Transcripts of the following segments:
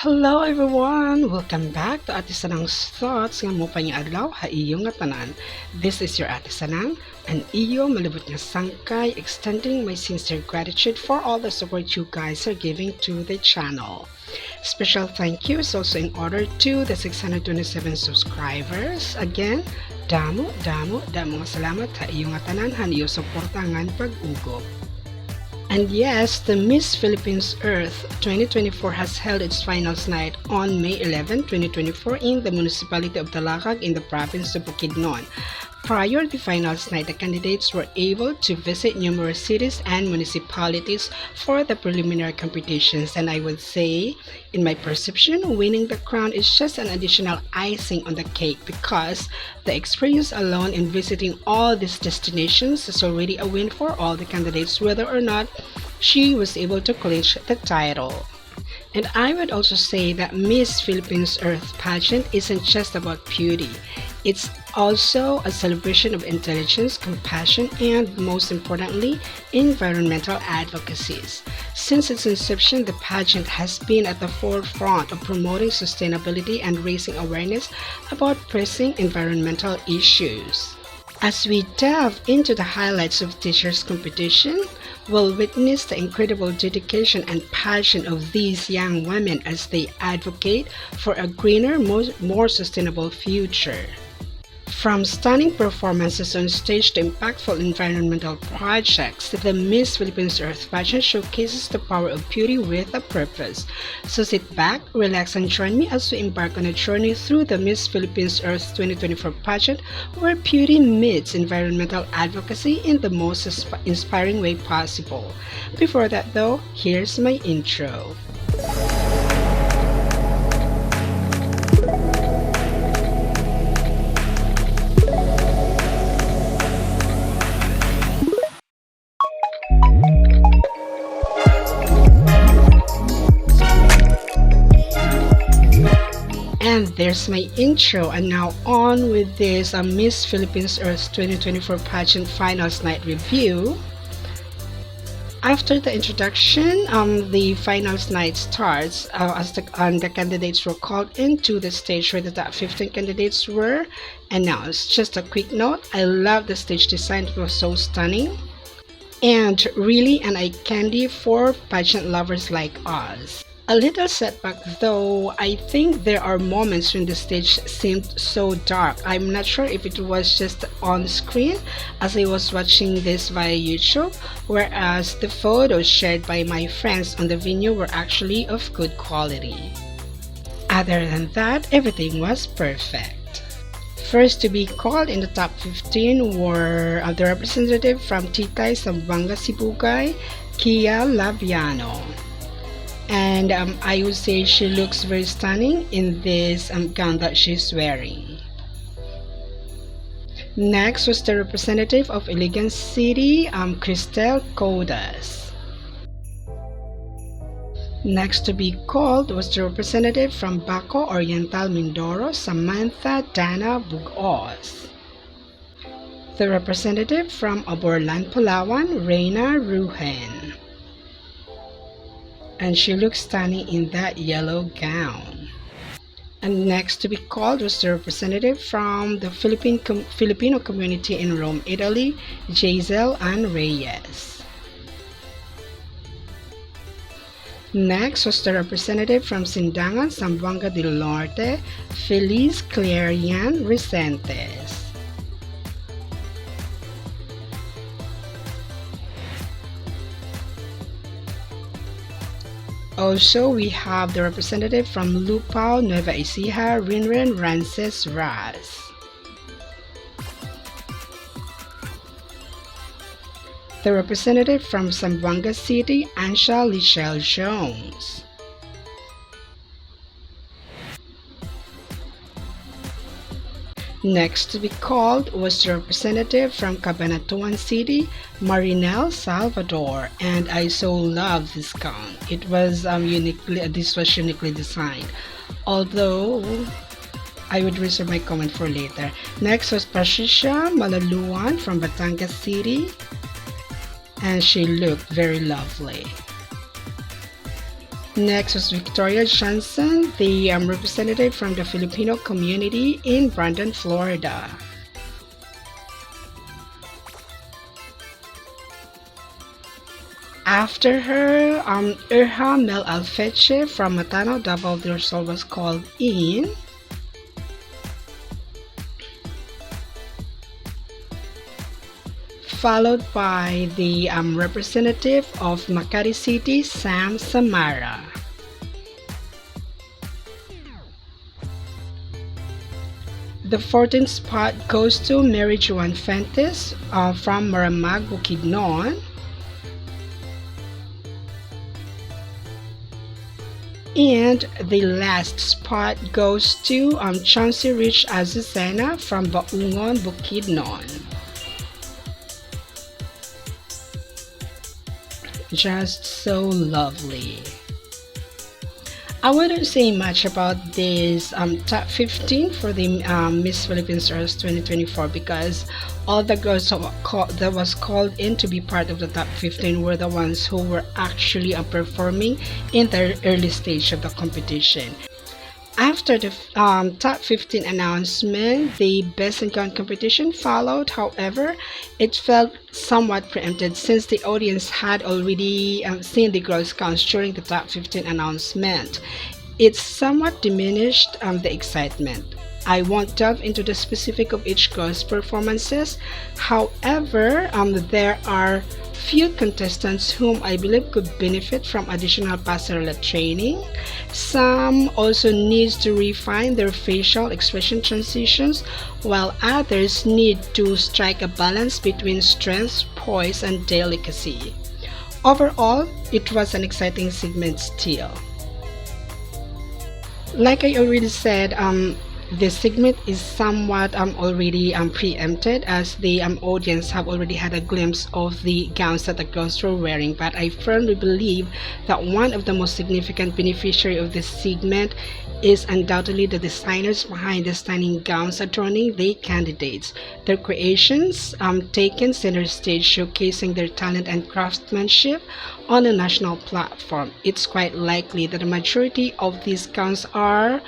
Hello everyone! Welcome back to Ate Sanang's Thoughts nga mo pa niya adlaw ha iyo nga tanan. This is your Ate Sanang and iyo malibot nga sangkay extending my sincere gratitude for all the support you guys are giving to the channel. Special thank you is also in order to the 627 subscribers. Again, damo nga salamat ha iyo nga tanan han iyo suportangan pag-ugop. And yes, the Miss Philippines Earth 2024 has held its finals night on May 11, 2024 in the municipality of Talakag in the province of Bukidnon. Prior to the finals night, the candidates were able to visit numerous cities and municipalities for the preliminary competitions, and I would say, in my perception, winning the crown is just an additional icing on the cake because the experience alone in visiting all these destinations is already a win for all the candidates, whether or not she was able to clinch the title. And I would also say that Miss Philippines Earth pageant isn't just about beauty. It's also a celebration of intelligence, compassion, and most importantly, environmental advocacies. Since its inception, the pageant has been at the forefront of promoting sustainability and raising awareness about pressing environmental issues. As we delve into the highlights of this year's competition, we'll witness the incredible dedication and passion of these young women as they advocate for a greener, more sustainable future. From stunning performances on stage to impactful environmental projects, the Miss Philippines Earth pageant showcases the power of beauty with a purpose. So sit back, relax, and join me as we embark on a journey through the Miss Philippines Earth 2024 pageant where beauty meets environmental advocacy in the most inspiring way possible. Before that though, here's my intro. And there's my intro, and now on with this Miss Philippines Earth 2024 pageant finals night review. After the introduction, the finals night starts as the candidates were called into the stage where the top 15 candidates were announced. Just a quick note, I love the stage design, it was so stunning and really an eye candy for pageant lovers like us. A little setback though, I think there are moments when the stage seemed so dark. I'm not sure if it was just on screen as I was watching this via YouTube, whereas the photos shared by my friends on the venue were actually of good quality. Other than that, everything was perfect. First to be called in the top 15 were the representative from Titay, Zamboanga, Sibugay, Kia Labiano. And I would say she looks very stunning in this gown that she's wearing. Next was the representative of Iligan City, Cristel Codas. Next to be called was the representative from Baco Oriental Mindoro, Samantha Dana Bugos. The representative from Aborlan, Palawan, Reina Ruhen. And she looks stunning in that yellow gown. And next to be called was the representative from the Filipino community in Rome, Italy, Jazel Ann Reyes. Next was the representative from Sindangan, Zamboanga del Norte, Feliz Clarian Resentes. Also, we have the representative from Lupao, Nueva Ecija, Rinrin Rances Raz. The representative from Zamboanga City, Ansha Lichelle Jones. Next to be called was the representative from Cabanatuan City, Marinel Salvador, and I so love this gown. It was uniquely designed. Although I would reserve my comment for later. Next was Patricia Malaluan from Batangas City, and she looked very lovely. Next was Victoria Johnson, the representative from the Filipino community in Brandon, Florida. After her, Irha Mel Alfeche from Matano, Davao del Sur was called in. Followed by the representative of Makati City, Sam Samara. The 14th spot goes to Mary Joan Fentes from Maramag, Bukidnon. And the last spot goes to Chauncey Rich Azucena from Baungon, Bukidnon. Just so lovely. I wouldn't say much about this top 15 for the Miss Philippines Earth 2024 because all the girls that was called in to be part of the top 15 were the ones who were actually performing in the early stage of the competition. After the top 15 announcement, the best in gown competition followed. However, it felt somewhat preempted since the audience had already seen the girls' counts during the top 15 announcement. It somewhat diminished the excitement. I won't delve into the specific of each girl's performances. However, there are few contestants whom I believe could benefit from additional passerella training. Some also needs to refine their facial expression transitions, while others need to strike a balance between strength, poise, and delicacy. Overall, it was an exciting segment still. Like I already said, this segment is somewhat already preempted as the audience have already had a glimpse of the gowns that the girls were wearing, but I firmly believe that one of the most significant beneficiary of this segment is undoubtedly the designers behind the stunning gowns adorning the candidates. Their creations taken center stage, showcasing their talent and craftsmanship on a national platform. It's quite likely that the majority of these gowns are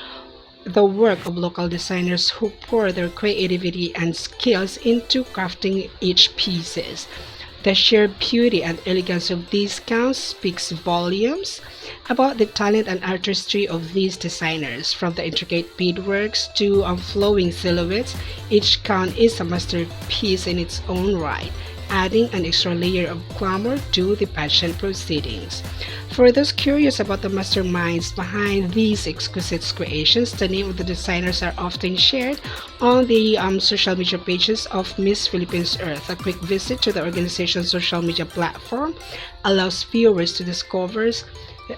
the work of local designers who pour their creativity and skills into crafting each pieces. The sheer beauty and elegance of these gowns speaks volumes about the talent and artistry of these designers. From the intricate beadworks to flowing silhouettes, each gown is a masterpiece in its own right, adding an extra layer of glamour to the pageant proceedings. For those curious about the masterminds behind these exquisite creations, the name of the designers are often shared on the social media pages of Miss Philippines Earth. A quick visit to the organization's social media platform allows viewers to discover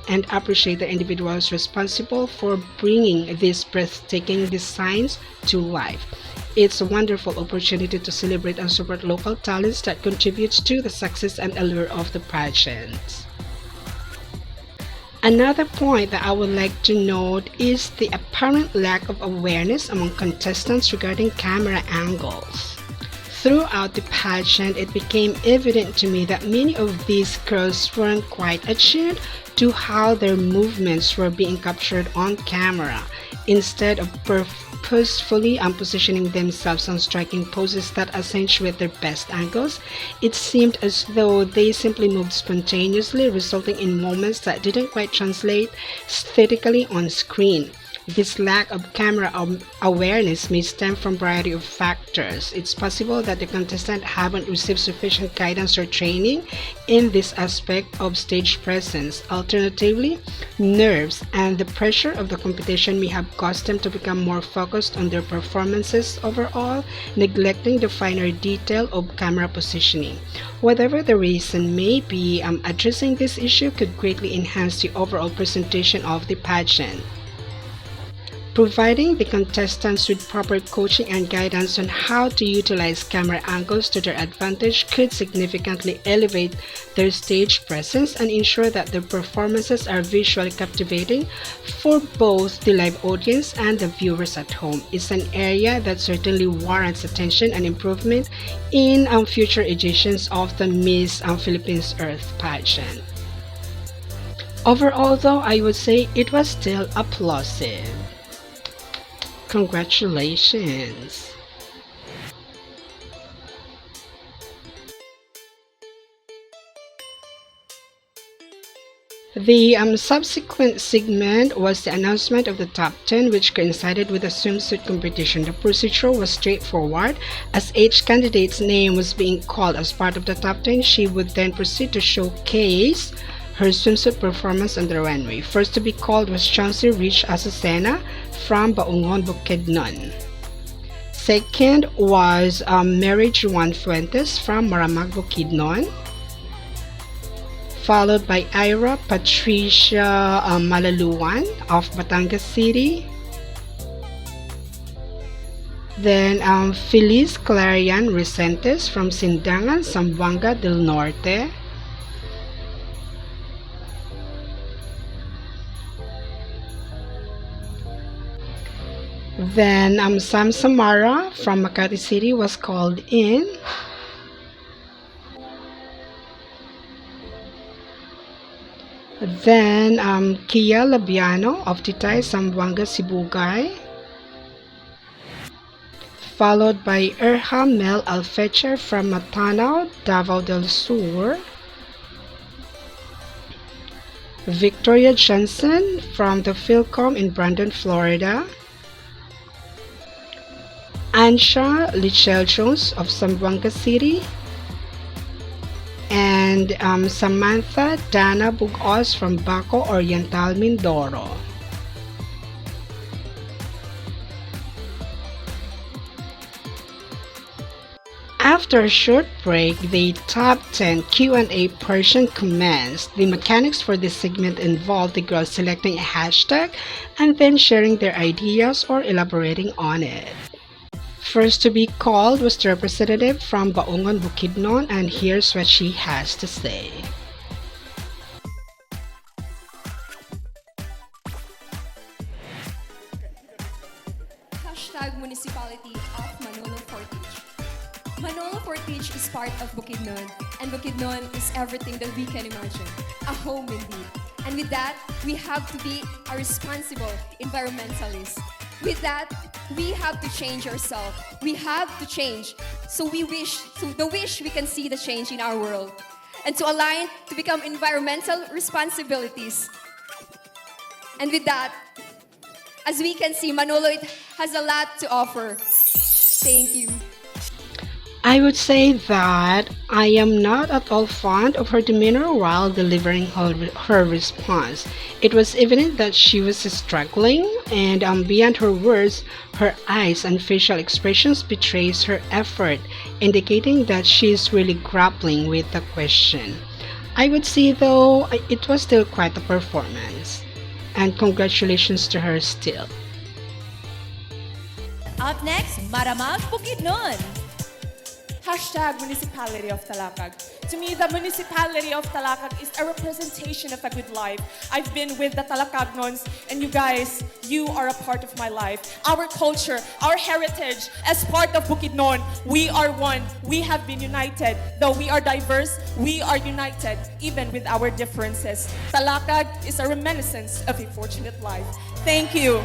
and appreciate the individuals responsible for bringing these breathtaking designs to life. It's a wonderful opportunity to celebrate and support local talents that contributes to the success and allure of the pageant. Another point that I would like to note is the apparent lack of awareness among contestants regarding camera angles. Throughout the pageant, it became evident to me that many of these girls weren't quite attuned to how their movements were being captured on camera. Instead of purposefully positioning themselves on striking poses that accentuate their best angles, it seemed as though they simply moved spontaneously, resulting in moments that didn't quite translate aesthetically on screen. This lack of camera awareness may stem from a variety of factors. It's possible that the contestants haven't received sufficient guidance or training in this aspect of stage presence. Alternatively, nerves and the pressure of the competition may have caused them to become more focused on their performances overall, neglecting the finer detail of camera positioning. Whatever the reason may be, addressing this issue could greatly enhance the overall presentation of the pageant. Providing the contestants with proper coaching and guidance on how to utilize camera angles to their advantage could significantly elevate their stage presence and ensure that their performances are visually captivating for both the live audience and the viewers at home. It's an area that certainly warrants attention and improvement in future editions of the Miss Philippines Earth pageant. Overall, though, I would say it was still applausive. Congratulations! The subsequent segment was the announcement of the top 10, which coincided with the swimsuit competition. The procedure was straightforward. As each candidate's name was being called as part of the top 10, she would then proceed to showcase her swimsuit performance on the runway. First to be called was Chauncey Rich Azucena from Baungon, Bukidnon. Second was Mary Juan Fuentes from Maramag, Bukidnon, followed by Ira Patricia Malaluan of Batangas City. Then Feliz Clarian Resentes from Sindangan, Zamboanga del Norte. Then Sam Samara from Makati City was called in. Then Kia Labiano of Titay, Zamboanga, Sibugay, followed by Erha Mel Alfecher from Matanao, Davao del Sur, Victoria Johnson from the Philcom in Brandon, Florida, Ansha Lichelle Jones of Zamboanga City, and Samantha Dana Bugos from Baco Oriental, Mindoro. After a short break, the top 10 Q&A portion commenced. The mechanics for this segment involved the girls selecting a hashtag and then sharing their ideas or elaborating on it. First to be called was the representative from Baungon, Bukidnon, and here's what she has to say. Hashtag Municipality of Manolo Fortich. Manolo Fortich is part of Bukidnon, and Bukidnon is everything that we can imagine. A home indeed. And with that, we have to be a responsible environmentalist. With that, we have to change ourselves. We have to change. So we wish we can see the change in our world. And to align to become environmental responsibilities. And with that, as we can see, Manolo has a lot to offer. Thank you. I would say that I am not at all fond of her demeanor while delivering her response. It was evident that she was struggling, and beyond her words, her eyes and facial expressions betrays her effort, indicating that she is really grappling with the question. I would say though, it was still quite a performance, and congratulations to her still. Up next, Maramag Bukidnon. Hashtag Municipality of Talakag. To me, the Municipality of Talakag is a representation of a good life. I've been with the Talakagnons, and you guys, you are a part of my life. Our culture, our heritage, as part of Bukidnon, we are one. We have been united. Though we are diverse, we are united, even with our differences. Talakag is a reminiscence of a fortunate life. Thank you.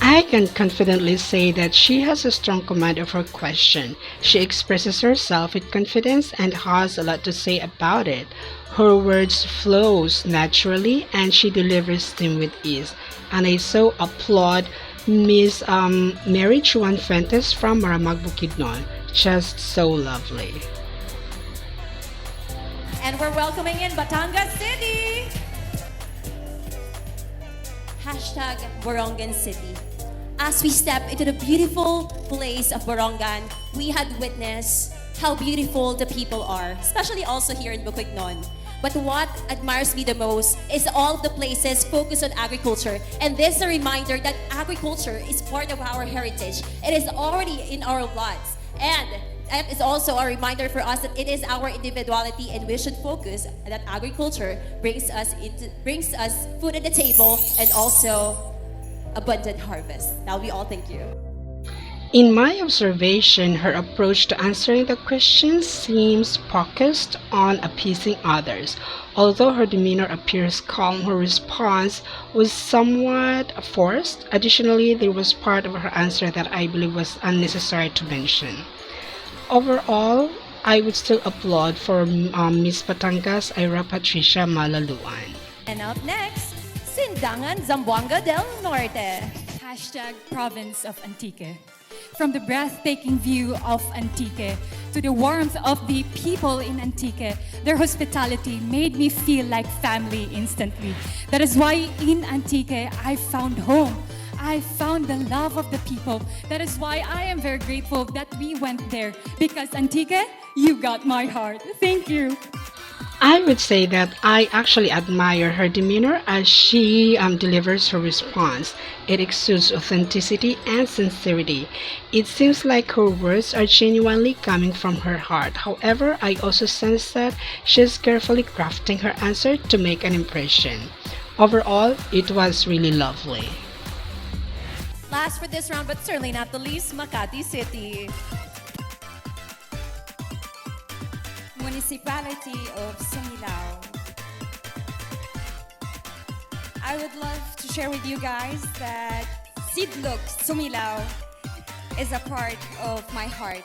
I can confidently say that she has a strong command of her question. She expresses herself with confidence and has a lot to say about it. Her words flows naturally and she delivers them with ease. And I so applaud Miss Mary Juan Fuentes from Maramag, Bukidnon. Just so lovely. And we're welcoming in Batangas City. Hashtag Borongan City. As we step into the beautiful place of Borongan, we had witnessed how beautiful the people are, especially also here in Bukidnon. But what admires me the most is all the places focused on agriculture. And this is a reminder that agriculture is part of our heritage. It is already in our bloods. And that is also a reminder for us that it is our individuality and we should focus that agriculture brings us food at the table and also abundant harvest. That'll be all. Thank you. In my observation, her approach to answering the questions seems focused on appeasing others. Although her demeanor appears calm, her response was somewhat forced. Additionally, there was part of her answer that I believe was unnecessary to mention. Overall, I would still applaud for Miss Batangas Ira Patricia Malaluan. And up next, Sindangan Zamboanga del Norte. Hashtag province of Antique. From the breathtaking view of Antique to the warmth of the people in Antique, their hospitality made me feel like family instantly. That is why in Antique, I found home. I found the love of the people. That is why I am very grateful that we went there. Because Antique, you got my heart. Thank you. I would say that I actually admire her demeanor as she delivers her response. It exudes authenticity and sincerity. It seems like her words are genuinely coming from her heart. However, I also sense that she's carefully crafting her answer to make an impression. Overall, it was really lovely. Last for this round, but certainly not the least, Makati City. Municipality of Sumilao. I would love to share with you guys that Sidlok Sumilao is a part of my heart.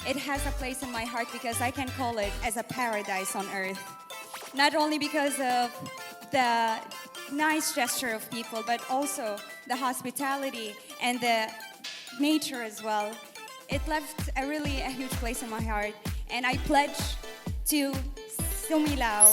It has a place in my heart because I can call it as a paradise on earth. Not only because of the nice gesture of people, but also the hospitality and the nature as well. It left a huge place in my heart, and I pledge to Sumilao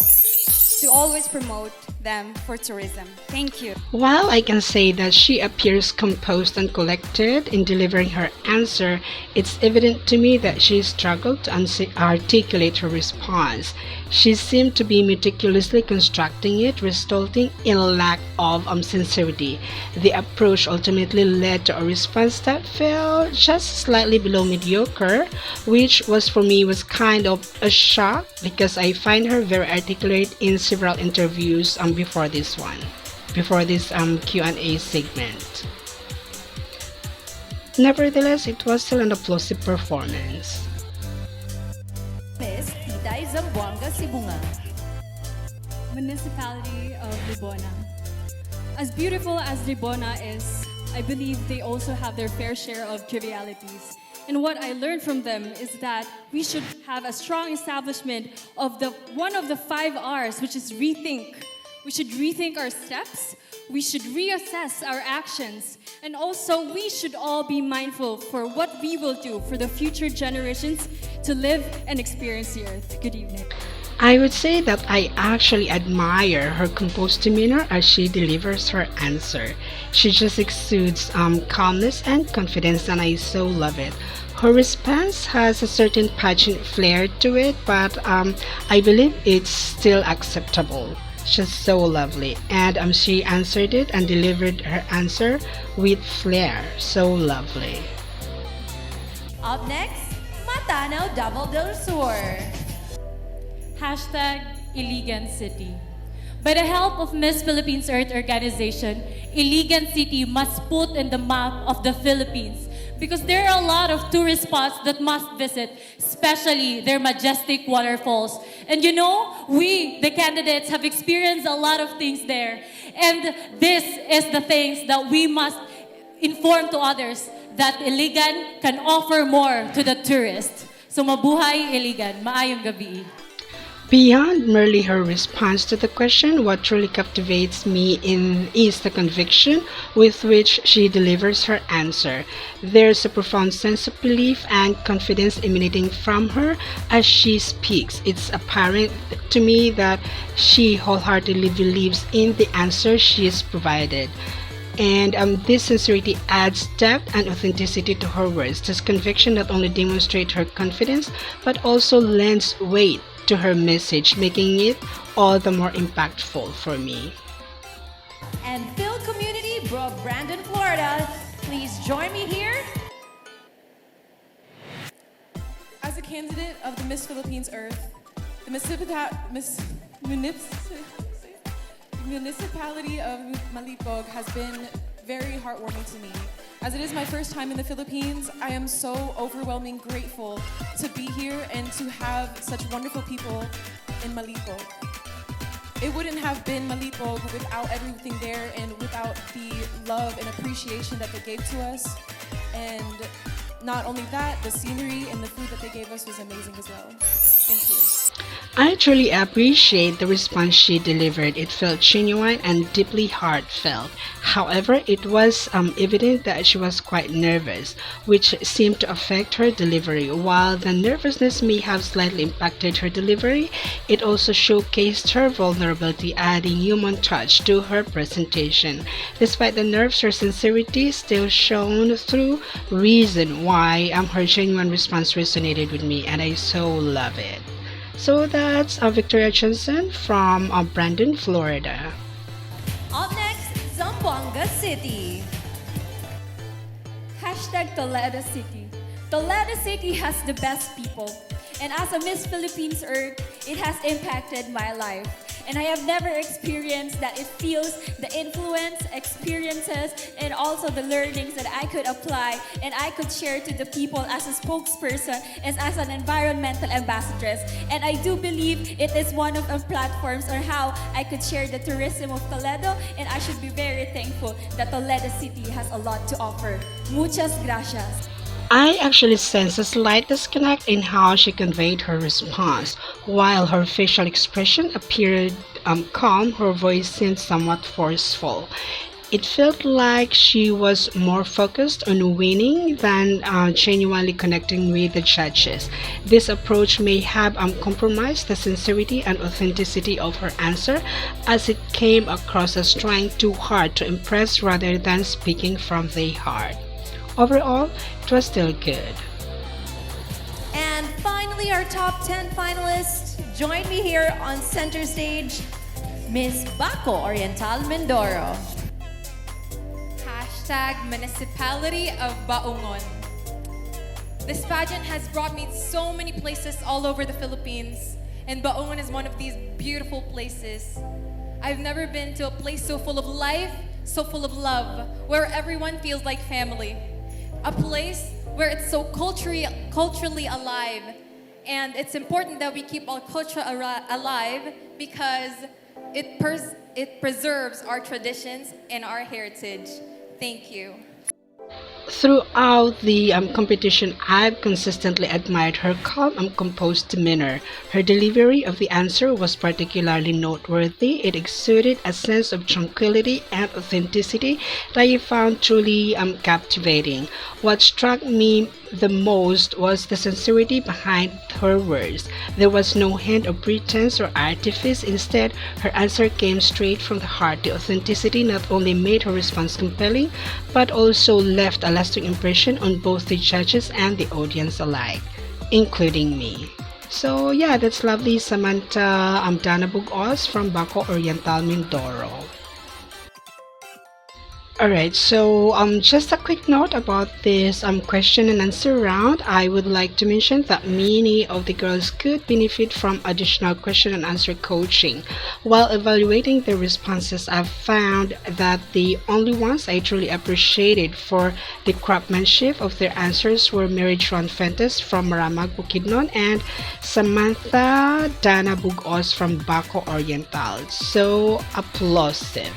to always promote them for tourism. Thank you. While I can say that she appears composed and collected in delivering her answer, it's evident to me that she struggled to articulate her response. She seemed to be meticulously constructing it, resulting in a lack of sincerity. The approach ultimately led to a response that fell just slightly below mediocre, which for me was kind of a shock because I find her very articulate in several interviews before this Q&A segment. Nevertheless, it was still an applausive performance. Miss Titay Zamboanga Sibunga. Municipality of Libona. As beautiful as Libona is, I believe they also have their fair share of trivialities. And what I learned from them is that we should have a strong establishment of one of the 5 R's, which is rethink. We should rethink our steps, we should reassess our actions, and also we should all be mindful for what we will do for the future generations to live and experience the earth. Good evening. I would say that I actually admire her composed demeanor as she delivers her answer. She just exudes calmness and confidence, and I so love it. Her response has a certain pageant flair to it, but I believe it's still acceptable. She's so lovely, and she answered it and delivered her answer with flair. So lovely. Up next, Matanaw Davao del Sur. Hashtag Iligan City. By the help of Miss Philippines Earth Organization, Iligan City must put in the map of the Philippines because there are a lot of tourist spots that must visit, especially their majestic waterfalls. And you know, we, the candidates, have experienced a lot of things there. And this is the things that we must inform to others, that Iligan can offer more to the tourist. So mabuhay Iligan, maayong gabi. Beyond merely her response to the question, what truly captivates me is the conviction with which she delivers her answer. There's a profound sense of belief and confidence emanating from her as she speaks. It's apparent to me that she wholeheartedly believes in the answer she has provided. And this sincerity adds depth and authenticity to her words. This conviction not only demonstrates her confidence, but also lends weight to her message, making it all the more impactful for me. And Phil Community, Brandon, Florida, please join me here. As a candidate of the Miss Philippines Earth, the municipality of Malipog has been very heartwarming to me. As it is my first time in the Philippines, I am so overwhelming grateful to be here and to have such wonderful people in Malipo. It wouldn't have been Malipo without everything there and without the love and appreciation that they gave to us. And not only that, the scenery and the food that they gave us was amazing as well. Thank you. I truly appreciate the response she delivered. It felt genuine and deeply heartfelt. However, it was evident that she was quite nervous, which seemed to affect her delivery. While the nervousness may have slightly impacted her delivery, it also showcased her vulnerability, adding human touch to her presentation. Despite the nerves, her sincerity still shone through, reason why her genuine response resonated with me, and I so love it. So that's Victoria Johnson from Brandon, Florida. Up next, Zamboanga City. Hashtag Toledo City. Toledo City has the best people. And as a Miss Philippines Earth, it has impacted my life. And I have never experienced that it feels the influence, experiences, and also the learnings that I could apply and I could share to the people as a spokesperson and as an environmental ambassadress. And I do believe it is one of the platforms on how I could share the tourism of Toledo, and I should be very thankful that Toledo City has a lot to offer. Muchas gracias. I actually sense a slight disconnect in how she conveyed her response. While her facial expression appeared calm, her voice seemed somewhat forceful. It felt like she was more focused on winning than genuinely connecting with the judges. This approach may have compromised the sincerity and authenticity of her answer, as it came across as trying too hard to impress rather than speaking from the heart. Overall, it was still good. And finally, our top 10 finalists. Join me here on center stage, Miss Baco Oriental Mindoro. Hashtag Municipality of Baungon. This pageant has brought me so many places all over the Philippines, and Baungon is one of these beautiful places. I've never been to a place so full of life, so full of love, where everyone feels like family. A place where it's so culturally alive. And it's important that we keep our culture alive because it preserves our traditions and our heritage. Thank you. Throughout the competition, I've consistently admired her calm and composed demeanor. Her delivery of the answer was particularly noteworthy. It exuded a sense of tranquility and authenticity that I found truly captivating. What struck me the most was the sincerity behind her words. There was no hint of pretense or artifice. Instead, her answer came straight from the heart. The authenticity not only made her response compelling, but also left a lasting impression on both the judges and the audience alike, including me. So yeah, that's lovely Samantha Danabugos from Baco Oriental, Mindoro. Alright, so just a quick note about this question and answer round. I would like to mention that many of the girls could benefit from additional question and answer coaching. While evaluating their responses, I've found that the only ones I truly appreciated for the craftsmanship of their answers were Mary Joan Fentes from Maramag, Bukidnon, and Samantha Dana Bugos from Baco Oriental. So applausive.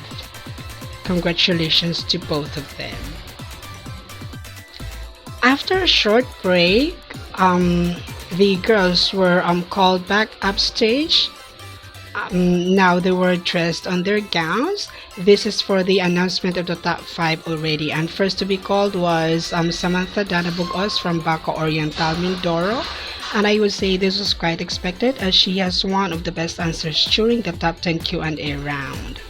Congratulations to both of them. After a short break, the girls were called back upstage. Now they were dressed on their gowns. This is for the announcement of the top 5 already. And first to be called was Samantha Danabugos from Baco Oriental, Mindoro. And I would say this was quite expected as she has one of the best answers during the top 10 Q&A round.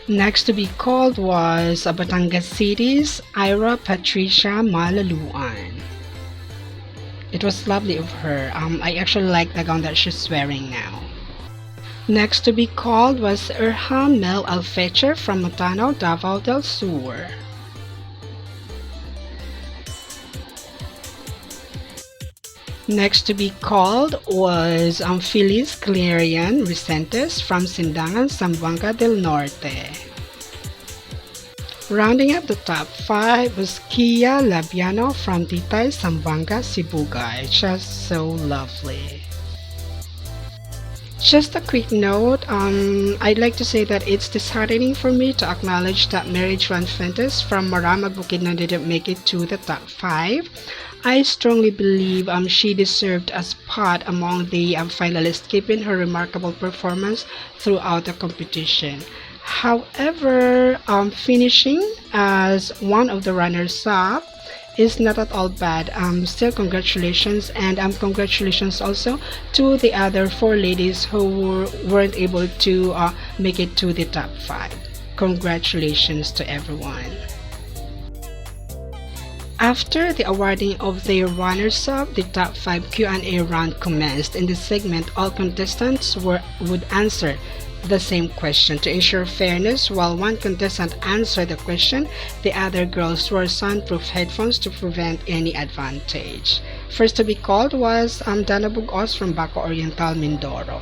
Next to be called was Batangas City's Ira Patricia Malaluan. It was lovely of her. I actually like the gown that she's wearing now. Next to be called was Irham Mel Alfecher from Matano, Davao del Sur. Next to be called was Feliz Clarion Vicentes from Sindangan, Zamboanga del Norte. Rounding up the top 5 was Kia Labiano from Titay, Zamboanga, Sibugay. Just so lovely. Just a quick note, I'd like to say that it's disheartening for me to acknowledge that Mary Joan Fuentes from Maramag Bukidnon didn't make it to the top 5. I strongly believe she deserved a spot among the finalists given her remarkable performance throughout the competition. However, finishing as one of the runners-up is not at all bad. Still congratulations, and congratulations also to the other 4 ladies who weren't able to make it to the top 5. Congratulations to everyone. After the awarding of the runners-up, the top 5 Q&A round commenced. In this segment, all contestants would answer the same question. To ensure fairness, while one contestant answered the question, the other girls wore soundproof headphones to prevent any advantage. First to be called was Dana Bugos from Baco Oriental, Mindoro.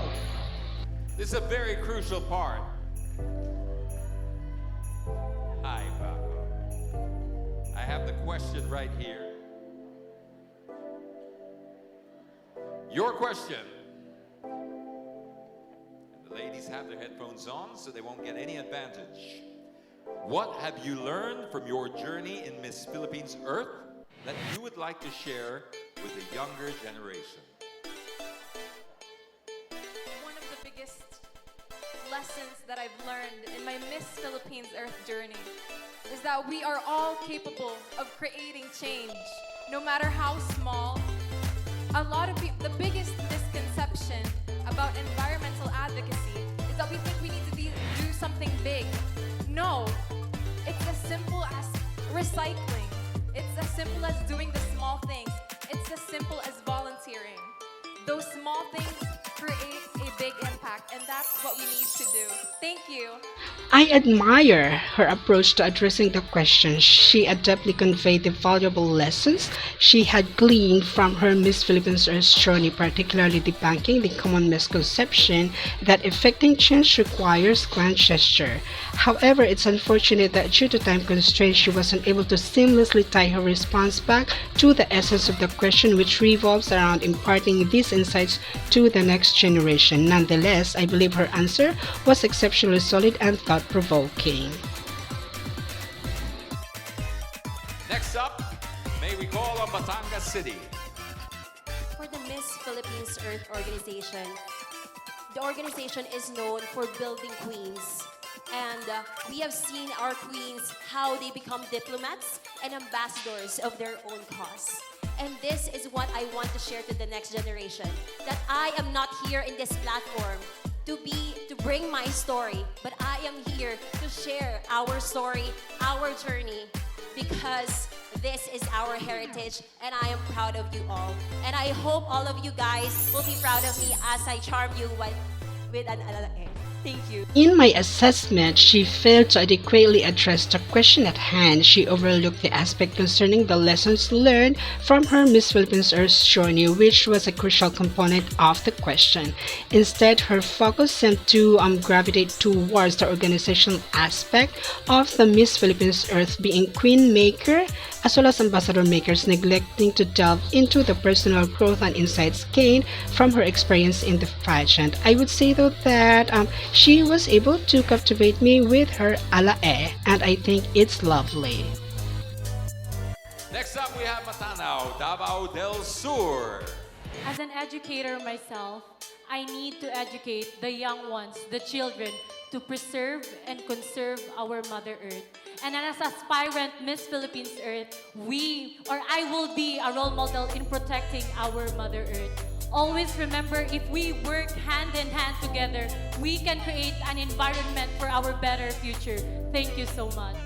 This is a very crucial part. Hi, Baco. I have the question right here. Your question. The ladies have their headphones on, so they won't get any advantage. What have you learned from your journey in Miss Philippines Earth that you would like to share with the younger generation? One of the biggest lessons that I've learned in my Miss Philippines Earth journey is that we are all capable of creating change, no matter how small. A lot of people, the biggest misconception about environmental advocacy is that we think we need to do something big. No, it's as simple as recycling. It's as simple as doing the small things. It's as simple as volunteering. Those small things create a big impact, and that's what we need to do. Thank you. I admire her approach to addressing the question. She adeptly conveyed the valuable lessons she had gleaned from her Miss Philippines Earth journey, particularly debunking the common misconception that effecting change requires grand gesture. However, it's unfortunate that due to time constraints, she wasn't able to seamlessly tie her response back to the essence of the question, which revolves around imparting these insights to the next generation. Nonetheless, I believe her answer was exceptionally solid and thought-provoking. Next up, may we call on Batangas City. For the Miss Philippines Earth organization, the organization is known for building queens. And we have seen our queens, how they become diplomats and ambassadors of their own cause. And this is what I want to share to the next generation. That I am not here in this platform to bring my story, but I am here to share our story, our journey, because this is our heritage, and I am proud of you all. And I hope all of you guys will be proud of me as I charm you with an alalae. Thank you. In my assessment, she failed to adequately address the question at hand. She overlooked the aspect concerning the lessons learned from her Miss Philippines Earth journey, which was a crucial component of the question. Instead, her focus seemed to gravitate towards the organizational aspect of the Miss Philippines Earth, being queen maker as well as ambassador makers, neglecting to delve into the personal growth and insights gained from her experience in the pageant. I would say though that she was able to captivate me with her alae, and I think it's lovely. Next up, we have Matanao, Davao del Sur. As an educator myself, I need to educate the young ones, the children, to preserve and conserve our Mother Earth. And as aspirant Miss Philippines Earth, I will be a role model in protecting our Mother Earth. Always remember, if we work hand in hand together, we can create an environment for our better future. Thank you so much.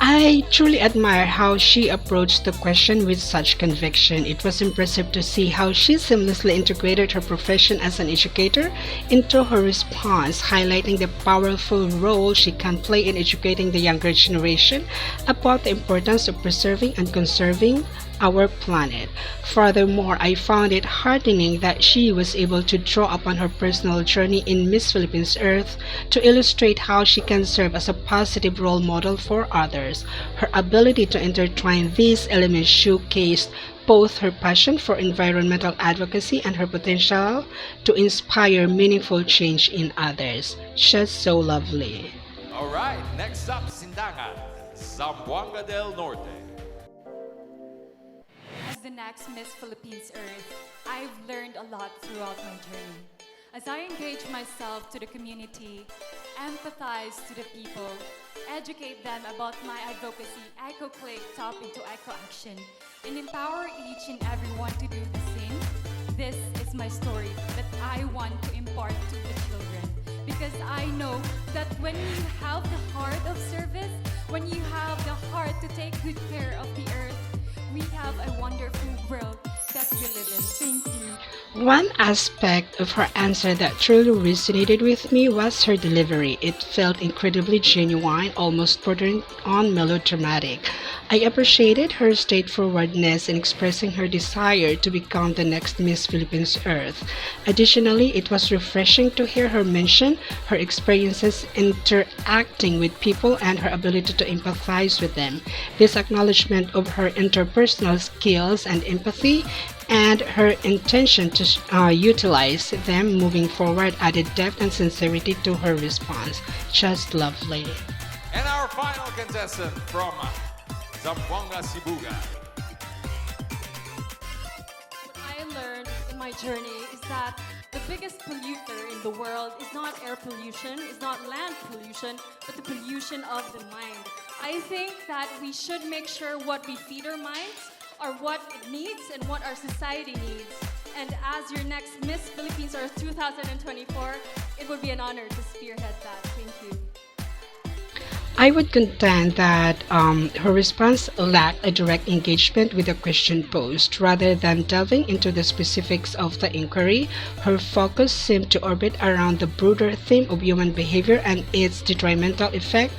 I truly admire how she approached the question with such conviction. It was impressive to see how she seamlessly integrated her profession as an educator into her response, highlighting the powerful role she can play in educating the younger generation about the importance of preserving and conserving our planet. Furthermore, I found it heartening that she was able to draw upon her personal journey in Miss Philippines Earth to illustrate how she can serve as a positive role model for others. Her ability to intertwine these elements showcased both her passion for environmental advocacy and her potential to inspire meaningful change in others. Just so lovely. All right, next up, Sindangan, Zamboanga del Norte. As the next Miss Philippines Earth, I've learned a lot throughout my journey. As I engage myself to the community, empathize to the people, educate them about my advocacy, eco-click top into eco-action, and empower each and everyone to do the same, this is my story that I want to impart to the children. Because I know that when you have the heart of service, when you have the heart to take good care of the earth, we have a wonderful world that we live in. Thank you. One aspect of her answer that truly resonated with me was her delivery. It felt incredibly genuine, almost bordering on melodramatic. I appreciated her straightforwardness in expressing her desire to become the next Miss Philippines Earth. Additionally, it was refreshing to hear her mention her experiences interacting with people and her ability to empathize with them. This acknowledgement of her interpersonal skills and empathy and her intention to utilize them moving forward added depth and sincerity to her response. Just lovely. And our final contestant from Zamboanga, Sibuga. What I learned in my journey is that the biggest polluter in the world is not air pollution, is not land pollution, but the pollution of the mind. I think that we should make sure what we feed our minds are what it needs and what our society needs. And as your next Miss Philippines Earth 2024, it would be an honor to spearhead that. Thank you. I would contend that her response lacked a direct engagement with the question posed. Rather than delving into the specifics of the inquiry, her focus seemed to orbit around the broader theme of human behavior and its detrimental effect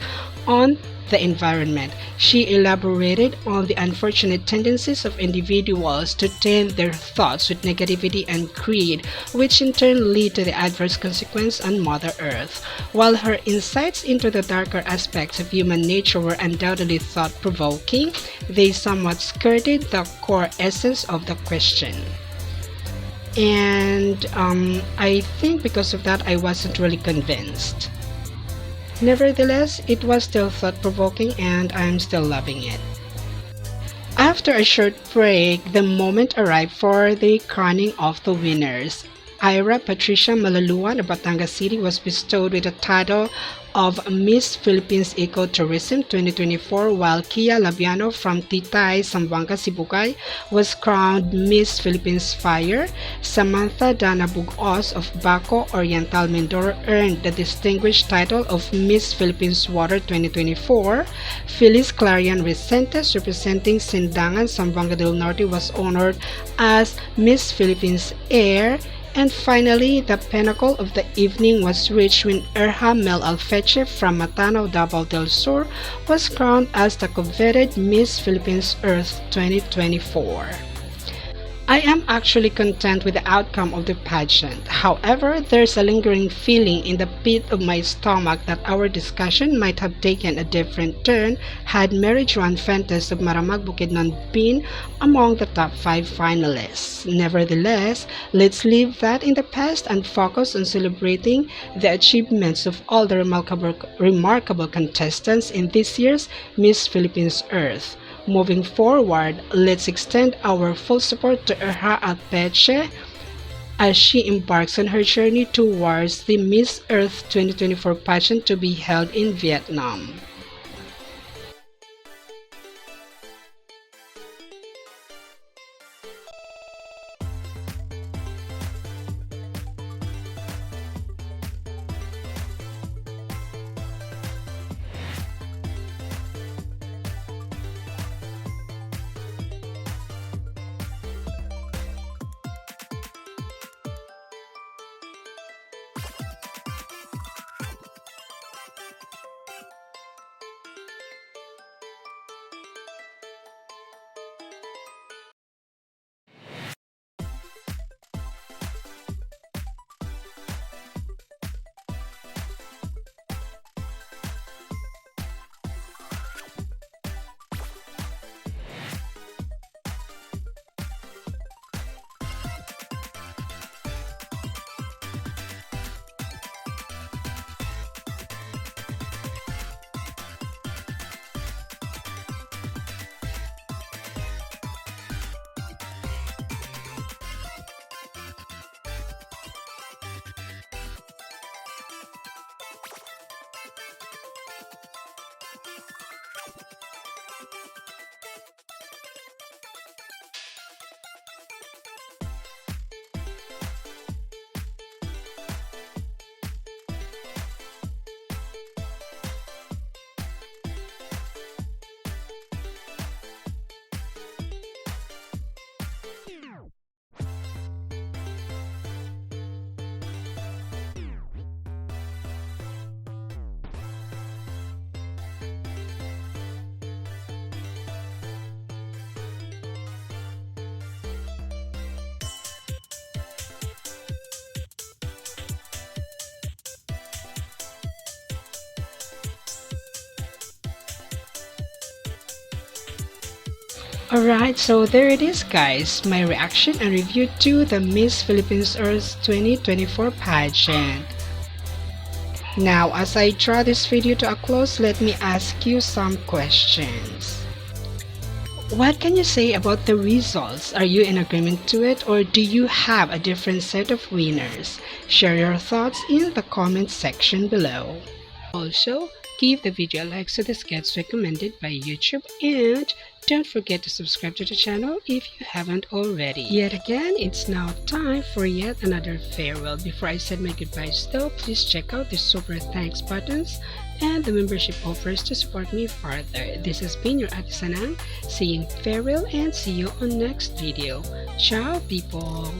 on the environment. She elaborated on the unfortunate tendencies of individuals to taint their thoughts with negativity and greed, which in turn lead to the adverse consequence on Mother Earth. While her insights into the darker aspects of human nature were undoubtedly thought-provoking, they somewhat skirted the core essence of the question. And I think because of that, I wasn't really convinced. Nevertheless, it was still thought-provoking and I'm still loving it. After a short break, the moment arrived for the crowning of the winners. Ira Patricia Malaluan of Batangas City was bestowed with the title of Miss Philippines Ecotourism 2024, while Kia Labiano from Titay, Zamboanga, Sibugay was crowned Miss Philippines Fire. Samantha Dana Bugos of Baco Oriental Mindoro earned the distinguished title of Miss Philippines Water 2024. Phyllis Clarion Resentes, representing Sindangan, Zamboanga del Norte, was honored as Miss Philippines Air. And finally, the pinnacle of the evening was reached when Erha Mel Alfeche from Matano, Davao del Sur was crowned as the coveted Miss Philippines Earth 2024. I am actually content with the outcome of the pageant. However, there's a lingering feeling in the pit of my stomach that our discussion might have taken a different turn had Mary Joan Fuentes of Maramag Bukidnon been among the top 5 finalists. Nevertheless, let's leave that in the past and focus on celebrating the achievements of all the remarkable contestants in this year's Miss Philippines Earth. Moving forward, let's extend our full support to Erha Alpeche as she embarks on her journey towards the Miss Earth 2024 pageant to be held in Vietnam. Alright, so there it is guys, my reaction and review to the Miss Philippines Earth 2024 pageant. Now, as I draw this video to a close, let me ask you some questions. What can you say about the results? Are you in agreement to it, or do you have a different set of winners? Share your thoughts in the comment section below. Also, give the video a like so this gets recommended by YouTube, and don't forget to subscribe to the channel if you haven't already. Yet again, it's now time for yet another farewell. Before I said my goodbyes though, please check out the super thanks buttons and the membership offers to support me further. This has been your Ate Sanang saying farewell and see you on next video. Ciao people!